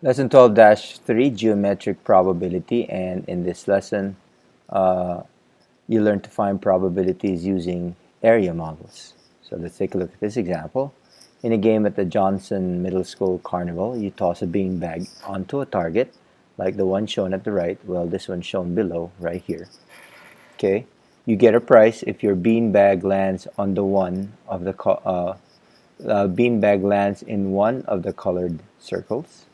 Lesson 12-3, Geometric Probability, and in this lesson, uh, you learn to find probabilities using area models. So let's take a look at this example. In a game at the Johnson Middle School Carnival, you toss a beanbag onto a target, like the one shown at the right. Well, this one shown below, right here. Okay, you get a prize if your beanbag lands on the one of the beanbag lands in one of the colored circles.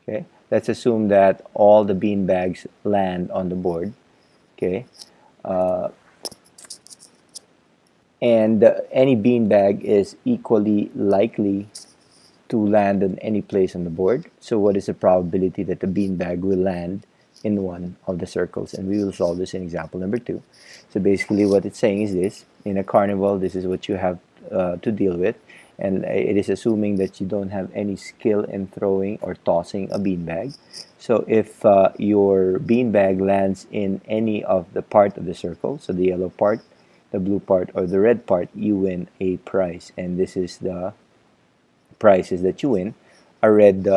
Okay, let's assume that all the bean bags land on the board. Okay, uh, and any bean bag is equally likely to land in any place on the board. So what is the probability that the bean bag will land in one of the circles? And we will solve this in example number 2. So basically what it's saying is this: in a carnival, this is what you have to deal with, and it is assuming that you don't have any skill in throwing or tossing a bean bag. So if your bean bag lands in any of the part of the circle, so the yellow part, the blue part, or the red part, you win a prize. And this is the prizes that you win. A red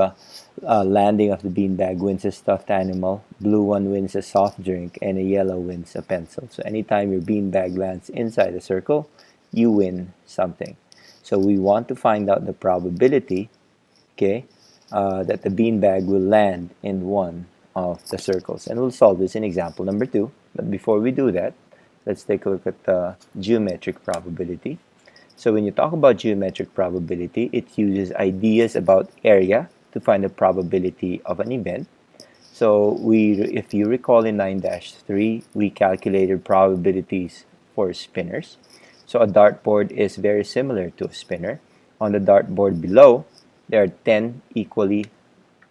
landing of the beanbag wins a stuffed animal, blue one wins a soft drink, and a yellow wins a pencil. So anytime your beanbag lands inside a circle, you win something. So we want to find out the probability, okay, that the beanbag will land in one of the circles. And we'll solve this in example number 2. But before we do that, let's take a look at the geometric probability. So when you talk about geometric probability, it uses ideas about area to find the probability of an event. So if you recall in 9-3, we calculated probabilities for spinners. So a dartboard is very similar to a spinner. On the dartboard below, there are 10 equally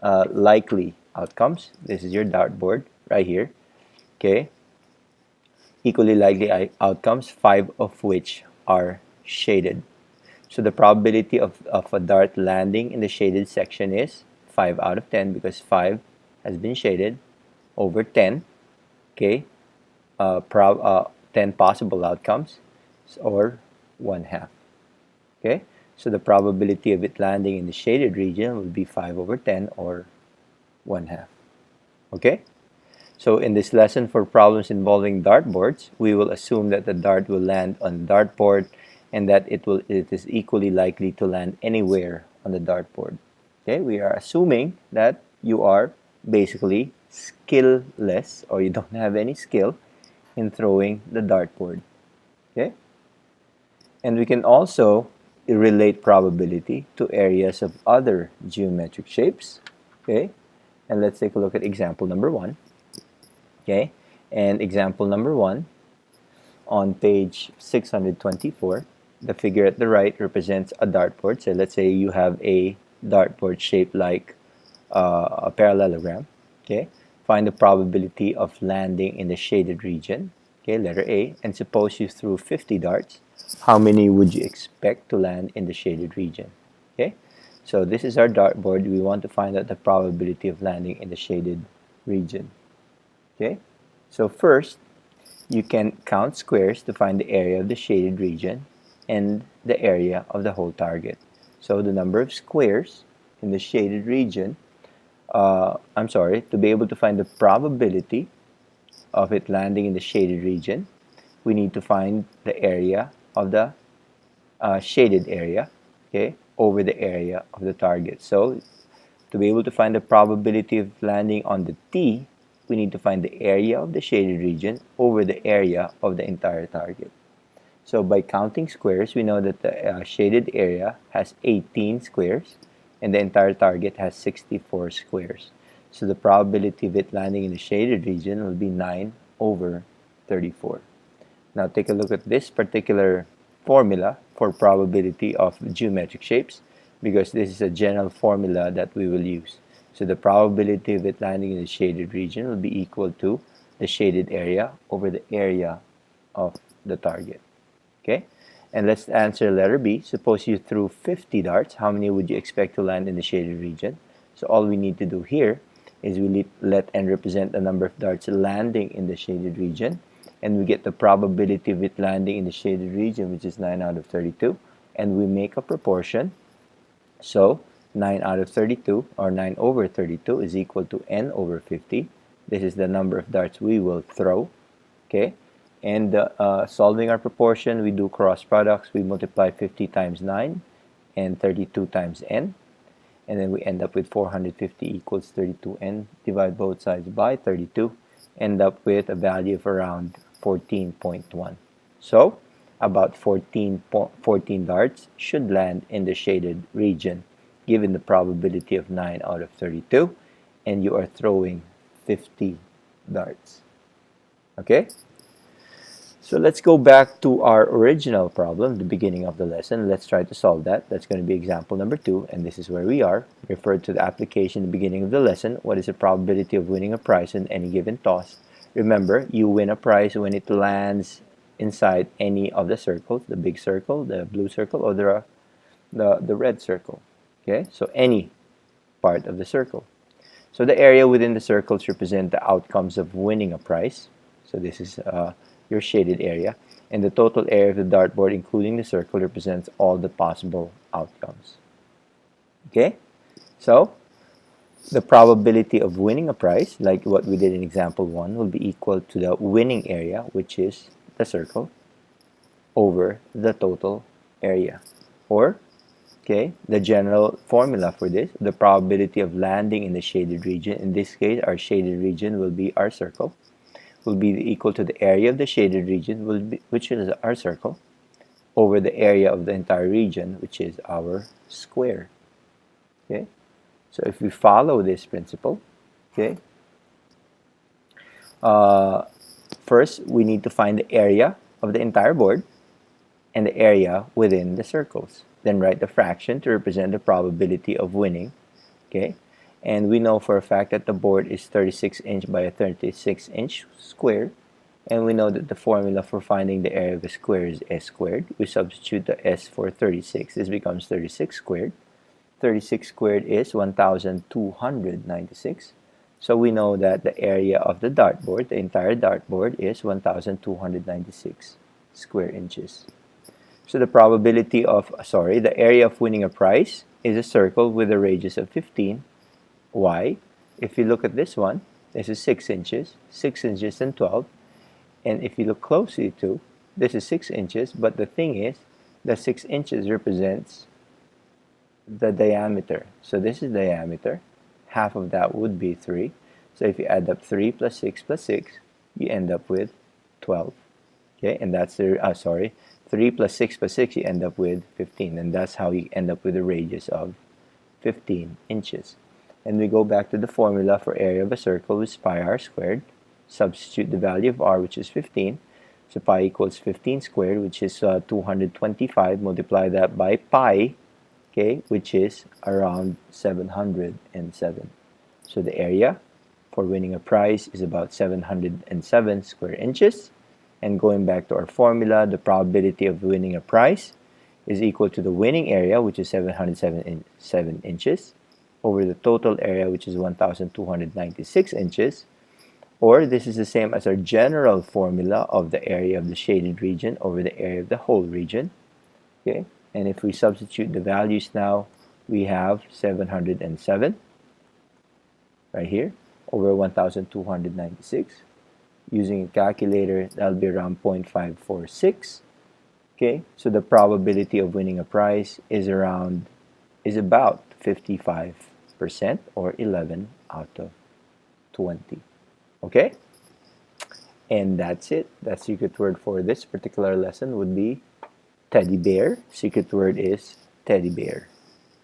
likely outcomes. This is your dartboard right here. Okay, equally likely outcomes, 5 of which are shaded. So the probability of a dart landing in the shaded section is 5 out of 10 because 5 has been shaded over 10. Okay, 10 possible outcomes, or 1/2. Okay, so the probability of it landing in the shaded region will be 5 over 10, or 1/2. Okay, so in this lesson for problems involving dartboards, we will assume that the dart will land on the dartboard and that it is equally likely to land anywhere on the dartboard. Okay, we are assuming that you are basically skillless, or you don't have any skill in throwing the dartboard. Okay, and we can also relate probability to areas of other geometric shapes. Okay, and let's take a look at example number 1. Okay, and example number 1 on page 624, the figure at the right represents a dartboard. So let's say you have a dartboard shaped like a parallelogram. Okay, find the probability of landing in the shaded region. Okay, letter A. And suppose you threw 50 darts, how many would you expect to land in the shaded region? Okay, so this is our dartboard. We want to find out the probability of landing in the shaded region. Okay, so first you can count squares to find the area of the shaded region and the area of the whole target. So the number of squares in the shaded region, to be able to find the probability of it landing in the shaded region, we need to find the area of the shaded area, okay, over the area of the target. So to be able to find the probability of landing on the T, we need to find the area of the shaded region over the area of the entire target. So by counting squares, we know that the shaded area has 18 squares and the entire target has 64 squares. So the probability of it landing in the shaded region will be 9 over 34. Now take a look at this particular formula for probability of geometric shapes, because this is a general formula that we will use. So the probability of it landing in the shaded region will be equal to the shaded area over the area of the target. Okay, and let's answer letter B. Suppose you threw 50 darts, how many would you expect to land in the shaded region? So all we need to do here is we let n represent the number of darts landing in the shaded region, and we get the probability of it landing in the shaded region, which is 9 out of 32, and we make a proportion. So 9 out of 32, or 9 over 32, is equal to n over 50. This is the number of darts we will throw. Okay, and solving our proportion, we do cross products. We multiply 50 times 9 and 32 times n, and then we end up with 450 equals 32n. Divide both sides by 32, end up with a value of around 14.1. So about 14 darts should land in the shaded region, given the probability of 9 out of 32, and you are throwing 50 darts. Okay? So let's go back to our original problem, the beginning of the lesson. Let's try to solve that. That's going to be example number 2, and this is where we are. Refer to the application at the beginning of the lesson. What is the probability of winning a prize in any given toss? Remember, you win a prize when it lands inside any of the circles, the big circle, the blue circle, or the red circle. Okay, so any part of the circle. So the area within the circles represent the outcomes of winning a prize. So this is your shaded area, and the total area of the dartboard, including the circle, represents all the possible outcomes. Okay, so the probability of winning a prize, like what we did in example 1, will be equal to the winning area, which is the circle, over the total area. Or, okay, the general formula for this, the probability of landing in the shaded region, in this case our shaded region will be our circle, will be equal to the area of the shaded region, which is our circle, over the area of the entire region, which is our square. Okay, so if we follow this principle, okay, first we need to find the area of the entire board and the area within the circles. Then write the fraction to represent the probability of winning. Okay, and we know for a fact that the board is 36 inch by a 36 inch square, and we know that the formula for finding the area of a square is s squared. We substitute the s for 36. This becomes 36 squared. 36 squared is 1296. So we know that the area of the dartboard, the entire dartboard, is 1296 square inches. So the probability of, the area of winning a prize is a circle with a radius of 15. Why? If you look at this one, this is 6 inches, 6 inches and 12. And if you look closely to, this is 6 inches, but the thing is, the 6 inches represents the diameter. So this is diameter. Half of that would be 3. So if you add up 3 plus 6 plus 6, you end up with 12. Okay, and that's the, 3 plus 6 plus 6, you end up with 15. And that's how you end up with a radius of 15 inches. And we go back to the formula for area of a circle, which is pi r squared. Substitute the value of r, which is 15. So pi equals 15 squared, which is 225. Multiply that by pi, okay, which is around 707. So the area for winning a prize is about 707 square inches. And going back to our formula, the probability of winning a prize is equal to the winning area, which is 707 inches, over the total area, which is 1296 inches. Or this is the same as our general formula of the area of the shaded region over the area of the whole region. Okay, and if we substitute the values now, we have 707 right here over 1296. Using a calculator, that'll be around 0.546. Okay, so the probability of winning a prize is about 55%, or 11 out of 20. Okay, and that's it. The secret word for this particular lesson would be teddy bear. Secret word is teddy bear.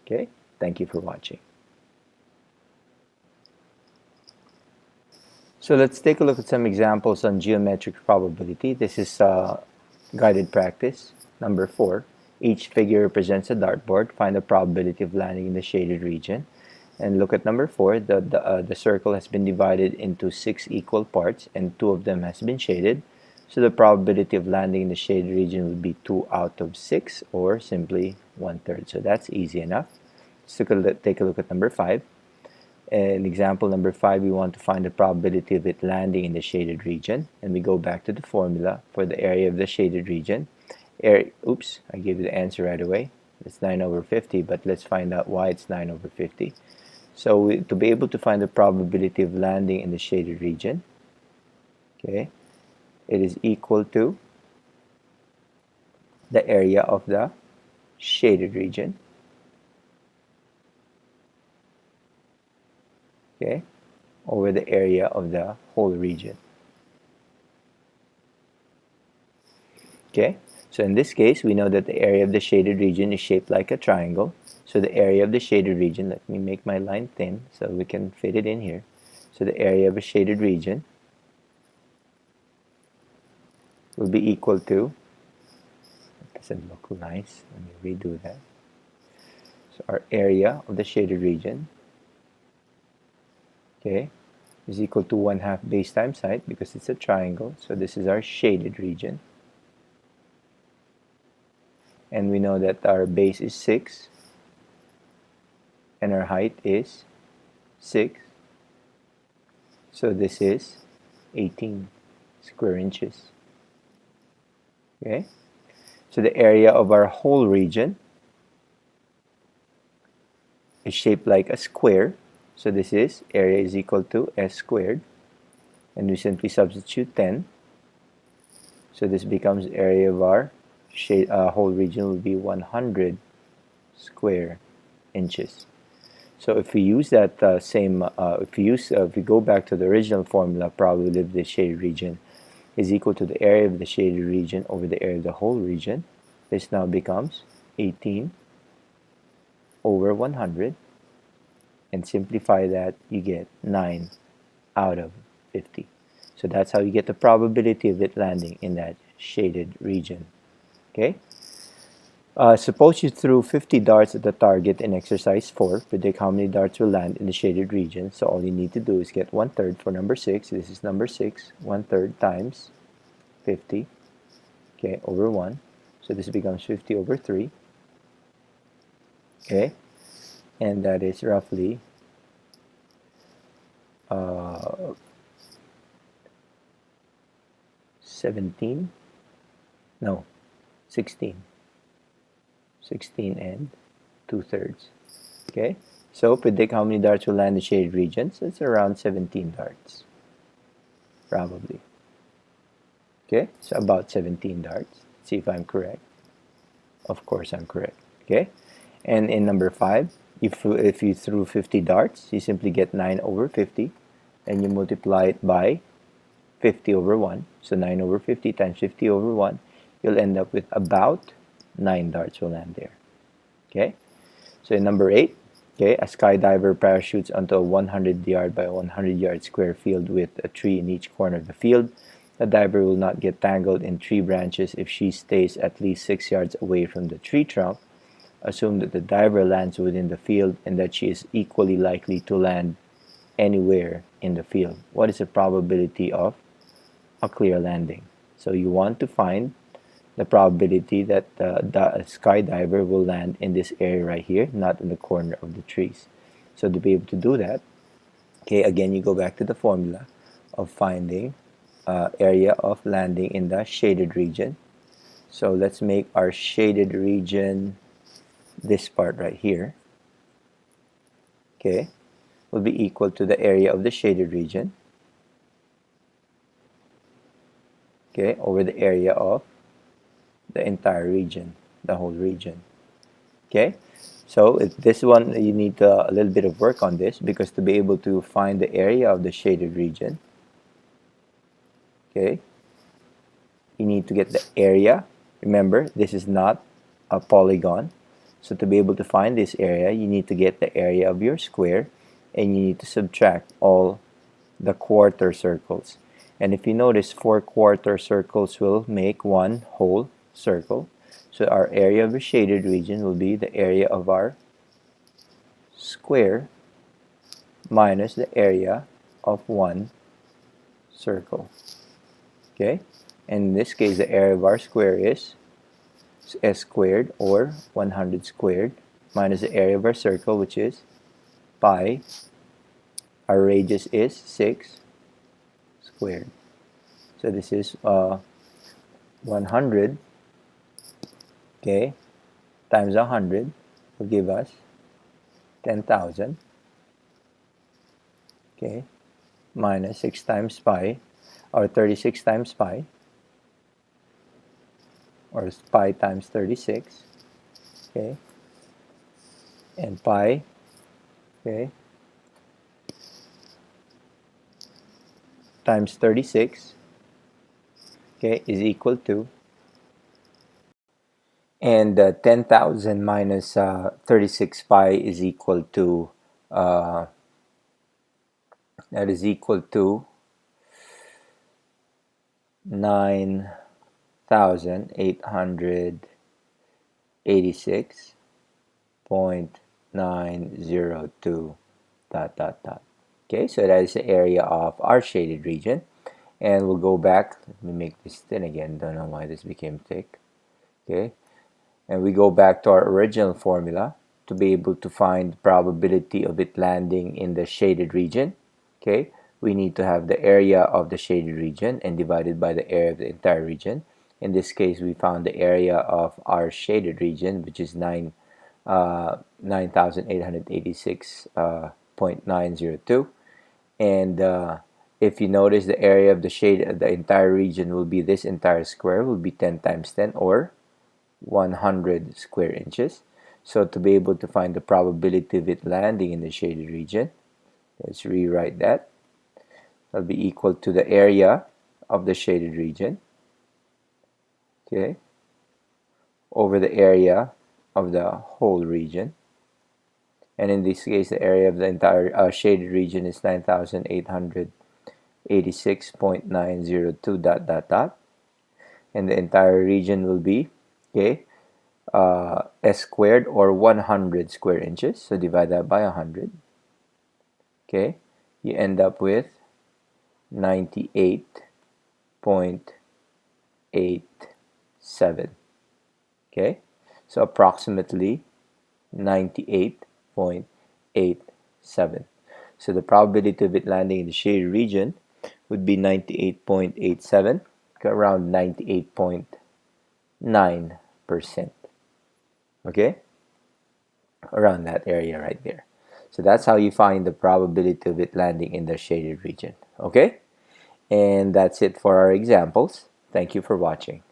Okay, thank you for watching. So let's take a look at some examples on geometric probability. This is guided practice number 4. Each figure represents a dartboard. Find the probability of landing in the shaded region. And look at number 4. The circle has been divided into 6 equal parts, and 2 of them has been shaded. So the probability of landing in the shaded region would be 2 out of 6, or simply 1/3. So that's easy enough. Let's take a look at number 5. In example number 5, we want to find the probability of it landing in the shaded region, and we go back to the formula for the area of the shaded region. I gave you the answer right away. It's 9 over 50, but let's find out why it's 9 over 50. So to be able to find the probability of landing in the shaded region, okay, it is equal to the area of the shaded region, okay, over the area of the whole region. Okay, so in this case, we know that the area of the shaded region is shaped like a triangle. So the area of the shaded region, let me make my line thin so we can fit it in here. So the area of a shaded region will be equal to, it doesn't look nice, let me redo that. So our area of the shaded region, okay, is equal to 1/2 base times height because it's a triangle. So this is our shaded region. And we know that our base is 6 and our height is 6. So this is 18 square inches. Okay, so the area of our whole region is shaped like a square. So this is area is equal to s squared. And we simply substitute 10. So this becomes area of our whole region will be 100 square inches. So if we use that if we go back to the original formula, probability of the shaded region is equal to the area of the shaded region over the area of the whole region. This now becomes 18 over 100, and simplify that, you get 9 out of 50. So that's how you get the probability of it landing in that shaded region. Okay. Suppose you threw 50 darts at the target in exercise 4. Predict how many darts will land in the shaded region. So all you need to do is get 1/3 for number 6. This is number 6. 1/3 times 50, okay, over 1. So this becomes 50 over 3. Okay. And that is roughly 17, no, 16. 16 and 2/3. Okay, so predict how many darts will land in the shaded region. So it's around 17 darts, probably. Okay, so about 17 darts. Let's see if I'm correct. Of course I'm correct. Okay, and in number 5, if you threw 50 darts, you simply get 9 over 50, and you multiply it by 50 over 1. So 9 over 50 times 50 over 1, you'll end up with about 9 darts will land there. Okay, so in number 8, okay, a skydiver parachutes onto a 100-yard by 100-yard square field with a tree in each corner of the field. The diver will not get tangled in tree branches if she stays at least 6 yards away from the tree trunk. Assume that the diver lands within the field and that she is equally likely to land anywhere in the field. What is the probability of a clear landing? So you want to find the probability that the skydiver will land in this area right here, not in the corner of the trees. So to be able to do that, okay, again, you go back to the formula of finding area of landing in the shaded region. So let's make our shaded region this part right here, okay, will be equal to the area of the shaded region, okay, over the area of the entire region, the whole region. Okay, so this one you need a little bit of work on this, because to be able to find the area of the shaded region, okay, you need to get the area. Remember, this is not a polygon, so to be able to find this area, you need to get the area of your square, and you need to subtract all the quarter circles. And if you notice, 4 quarter circles will make one whole circle. So our area of the shaded region will be the area of our square minus the area of one circle. Okay, and in this case, the area of our square is s squared, or 100 squared, minus the area of our circle, which is pi. Our radius is 6 squared. So this is 100, okay, times 100 will give us 10,000, okay, minus 6 times pi, or 36 times pi, or pi times 36, okay, and pi, okay, times 36, okay, is equal to, and 10,000 minus 36 pi is equal to, that is equal to 9,886.902 dot dot dot. Okay, so that is the area of our shaded region. And we'll go back. Let me make this thin again. Don't know why this became thick. Okay, and we go back to our original formula to be able to find the probability of it landing in the shaded region. Okay, we need to have the area of the shaded region and divided by the area of the entire region. In this case, we found the area of our shaded region, which is 9,886.902. And if you notice, the area of the entire region will be this entire square, will be 10 times 10, or 100 square inches. So to be able to find the probability of it landing in the shaded region, let's rewrite that. That'll be equal to the area of the shaded region, okay, over the area of the whole region. And in this case, the area of the entire shaded region is 9,886.902 dot dot dot. And the entire region will be, okay, s squared, or 100 square inches. So divide that by 100. Okay, you end up with 98.87. Okay, so approximately 98.87. So the probability of it landing in the shaded region would be 98.87, around 98.9%. Okay, around that area right there. So that's how you find the probability of it landing in the shaded region. Okay, and that's it for our examples. Thank you for watching.